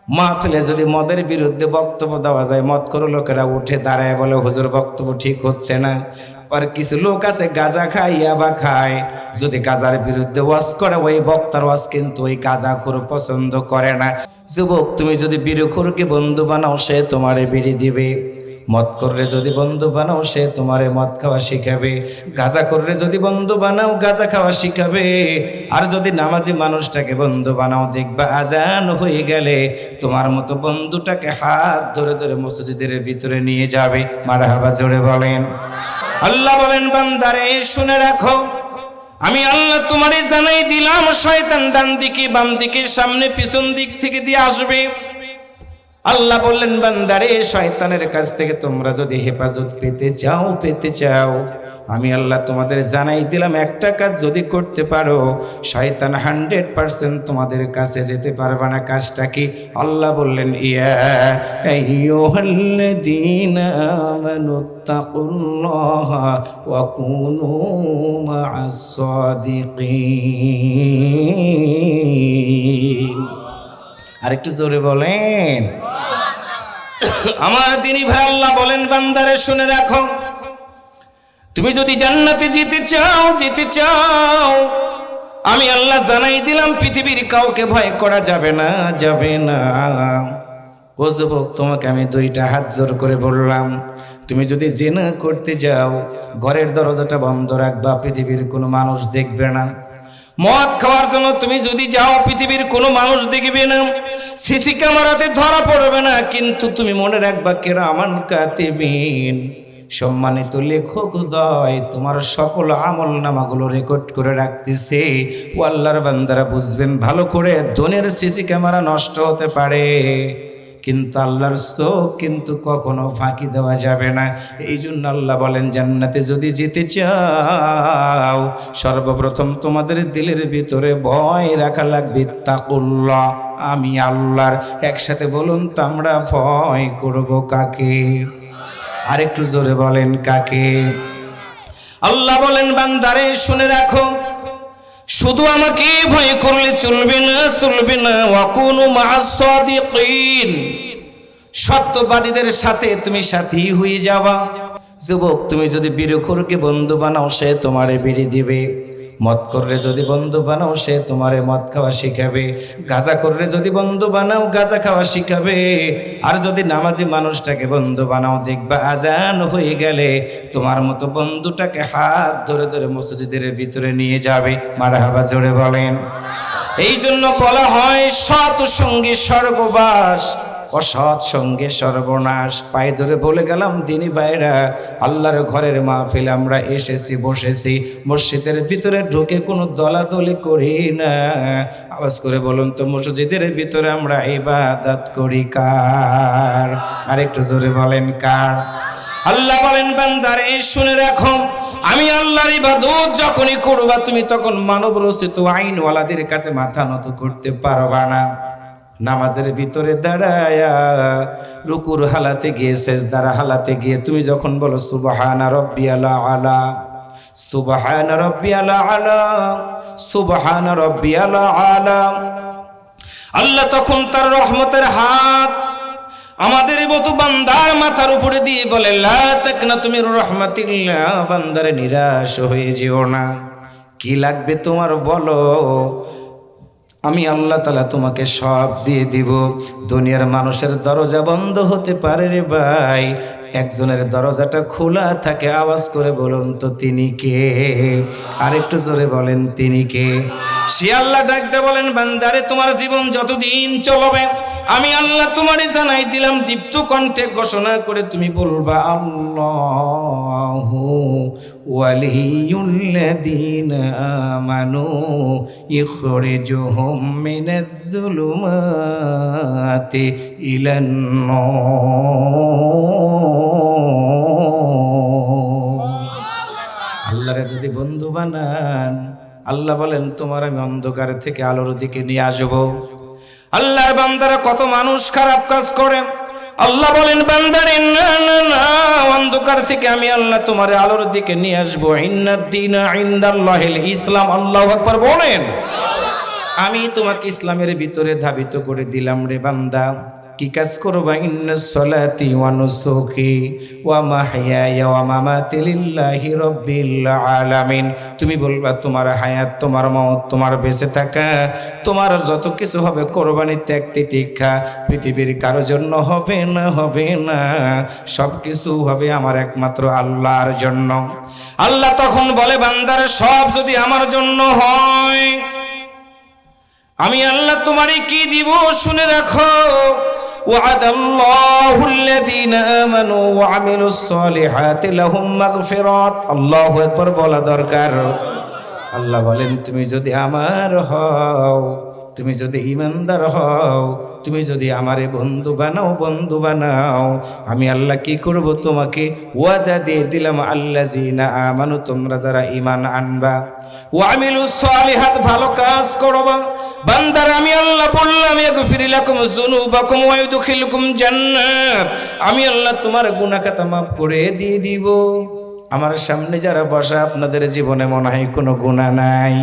মাহফিলে যদি মদের বিরুদ্ধে বক্তব্য দেওয়া যায়, মদ করে লোকেরা উঠে দাঁড়ায় বলে হুজুর বক্তব্য ঠিক হচ্ছে না। আর কিছু লোক আছে গাঁজা খায়, ইয়াবা খায়, যদি গাঁজার বিরুদ্ধে ওয়াজ করে ওই বক্তার ওয়াজ কিন্তু ওই গাঁজাখোর পছন্দ করে না। যুবক, তুমি যদি বিড়িখোরকে বন্ধু বানাও সে তোমারে বিড়ি দিবে, মদ করলে যদি বন্ধু বানাও সে তোমারে মদ খাওয়া শিখাবে, গাঁজা করলে যদি বন্ধু বানাও গাঁজা খাওয়া শিখাবে। আর যদি নামাজি মানুষটাকে বন্ধু বানাও, দেখবা আজান হয়ে গেলে তোমার মতো বন্ধুটাকে হাত ধরে ধরে মসজিদের ভিতরে নিয়ে যাবে। মারহাবা জোরে বলেন। আল্লাহ বলেন, বান্দারে শুনে রাখো, আমি আল্লাহ তোমারে জানাই দিলাম, শয়তান ডান দিকে বাম দিকে সামনে পিছন দিক থেকে দিয়ে আসবে। আল্লাহ বললেন, বান্দারে শয়তানের কাছ থেকে তোমরা যদি হেফাজত পেতে চাও, আমি আল্লাহ তোমাদের জানাই দিলাম, একটা কাজ যদি করতে পারো শয়তান 100% তোমাদের কাছে যেতে পারবে না। কাজটা কি? আল্লাহ বললেন, ইয়া আইয়ুহাল্লাযীনা আমানুত্তাকুল্লাহা ওয়া কুনু মা'আস সাদিকিন। আরেকটু জোরে বলেন। আমার দিনী ভাই, আল্লাহ বলেন, বান্দারে শুনে রাখো, তুমি যদি জান্নাতে যেতে চাও, আমি আল্লাহ জানাই দিলাম, পৃথিবীর কাউকে ভয় করা যাবে না। ও যুবক, তোমাকে আমি 2টা হাত জোর করে বললাম, তুমি যদি জিনা করতে যাও ঘরের দরজাটা বন্ধ রাখবা, পৃথিবীর কোনো মানুষ দেখবে না। মদ খাওয়ার জন্য তুমি যদি যাও, পৃথিবীর কোনো মানুষ দেখবে না, সিসি ক্যামেরাতে ধরা পড়বে না, কিন্তু তুমি মনে রাখবা, কিরামান কাতিবিন, সম্মানিত লেখক দয় তোমার সকল আমল নামাগুলো রেকর্ড করে রাখতেছে। ও আল্লাহর বান্দারা বুঝবেন ভালো করে, ধনের সিসি ক্যামেরা নষ্ট হতে পারে, কিন্তু আল্লাহর চোখ কিন্তু কখনো ফাঁকি দেওয়া যাবে না। এই জন্য আল্লাহ বলেন, জান্নাতে যদি যেতে চাও সর্বপ্রথম তোমাদের দিলের ভিতরে ভয় রাখা লাগবে, তাকুল্লাহ, আমি আল্লাহর। একসাথে বলুন তো, আমরা ভয় করব কাকে? আরেকটু জোরে বলেন, কাকে? আল্লাহ বলেন, বান্দারে শুনে রাখো, শুধু আমাকে ভয় করলে চলবে না, ওয়া কুনু মা'আস সাদিকিন, সত্যবাদীদের সাথে তুমি সাথী হয়ে যাবা। যুবক, তুমি যদি বিড়িখোরকে বন্ধু বানাও সে তোমারে বিড়ি দিবে, মদ করলে যদি বন্ধু বানাও সে তোমারে মদ খাওয়া শিখাবে, গাঁজা করলে যদি বন্ধু বানাও গাঁজা খাওয়া শিখাবে। আর যদি নামাজি মানুষটাকে বন্ধু বানাও, দেখবা আজান হয়ে গেলে তোমার মতো বন্ধুটাকে হাত ধরে ধরে মসজিদের ভিতরে নিয়ে যাবে। মারহাবা জোরে বলেন। এই জন্য বলা হয়, সৎ সঙ্গে স্বর্গবাস, অসৎ সঙ্গে সর্বনাশ। পায়ে ধরে বলে গেলাম, দিনী ভাইরা, আল্লাহর ঘরের মাহফিলে আমরা এসেছি, বসেছি, মসজিদের ভিতরে ঢুকে কোনো দলাদলি করি না। আওয়াজ করে বলুন তো, মসজিদের ভিতরে আমরা ইবাদত করি কার? আরেকটু জোরে বলেন, কার? আল্লাহ বলেন, বান্দারে শুনে রাখো, আমি আল্লাহর ইবাদত যখনই করবা, তুমি তখন মানব রচিত আইনওয়ালাদের কাছে মাথা নত করতে পারবা না। নামাজের ভিতরে দাঁড়ায়া রুকুর হালাতে গিয়ে, সেজদার হালাতে গিয়ে তুমি যখন বলো সুবহানা রাব্বিয়াল আলা, সুবহানা রাব্বিয়াল আলা, সুবহানা রাব্বিয়াল আলা, আল্লাহ তখন তার রহমতের হাত আমাদের মতো বান্দার মাথার উপরে দিয়ে বলে, লা তাকনাতু মির রাহমাতিল্লাহ, বান্দারে নিরাশ হয়ে যেও না। কি লাগবে তোমার বলো, আমি আল্লাহ তাআলা তোমাকে সব দিয়ে দিব। দুনিয়ার মানুষের দরজা বন্ধ হতে পারে রে ভাই, একজনের দরজাটা খোলা থাকে। আওয়াজ করে বলুন তো, তিনি কে? আরেকটু জোরে বলেন, তিনি কে? সে আল্লাহ ডাকতে বলেন, বান্দারে তোমার জীবন যতদিন চলবে আমি আল্লাহ তোমারে জানাই দিলাম, দীপ্ত কণ্ঠে ঘোষণা করে তুমি বলবা, আল্লাহু ওয়ালিয়ুল্লাযীনা আমানু ইখরিজুহুম মিনাজ-যুলুমাতি ইলান-নূর। আল্লাহরে যদি বন্ধু বানান, আল্লাহ বলেন, তোমার আমি অন্ধকার থেকে আলোর দিকে নিয়ে আসবো। আল্লাহর বান্দারা কত মানুষ খারাপ কাজ করে, আল্লাহ বলেন, বান্দারে না না না, অন্ধকার থেকে আমি আল্লাহ তোমারে আলোর দিকে নিয়ে আসবো। ইন্নাদ-দীনা ইনদাল্লাহিল ইসলাম। আল্লাহু আকবার বলেন। আমি তোমাকে ইসলামের ভিতরে ধাবিত করে দিলাম রে বান্দা। কি কাজ করবা? ইন্নাস সালাতি ওয়া নুসুকি ওয়া মাহইয়ায়া ওয়া মামাতি লিল্লাহি রাব্বিল আলামিন। তুমি বলবা তোমার হায়াত, তোমার মওত, তোমার বেঁচে থাকা, তোমার যত কিছু হবে কোরবানি, ত্যাগ তিতিক্ষা পৃথিবীর কারো জন্য হবে না, হবে না। সব কিছু হবে আমার একমাত্র আল্লাহর জন্য। আল্লাহ তখন বলে, বান্দার সব যদি আমার জন্য হয়, আমি আল্লাহ তোমারই কি দিব শুনে রাখো। ওয়াদাল্লাহু আল্লাযীনা আমানু ওয়া আমিলুস সলিহাতি লাহুম মাগফিরাত। আল্লাহু আকবার বলা দরকার। আল্লাহ বলেন, তুমি যদি আমার হও, তুমি যদি ঈমানদার হও, তুমি যদি আমারে বন্ধু বানাও, বন্ধু বানাও, আমি আল্লাহ কি করব? তোমাকে ওয়াদা দিয়ে দিলাম, আল্লাযীনা আমানু, তোমরা যারা ঈমান আনবা, ওয়া আমিলুস সলিহাত, ভালো কাজ করবা, বান্দার আমি আল্লাহ বললাম, ইয়াগফির লাকুম যুনুবাকুম ওয়া ইউদখিলুকুম জান্নাত, আমি আল্লাহ তোমার গুনাহ খাতা মাফ করে দিয়ে দিব। আমার সামনে যারা বসা, আপনাদের জীবনে মনে হয় কোনো গুনাহ নাই?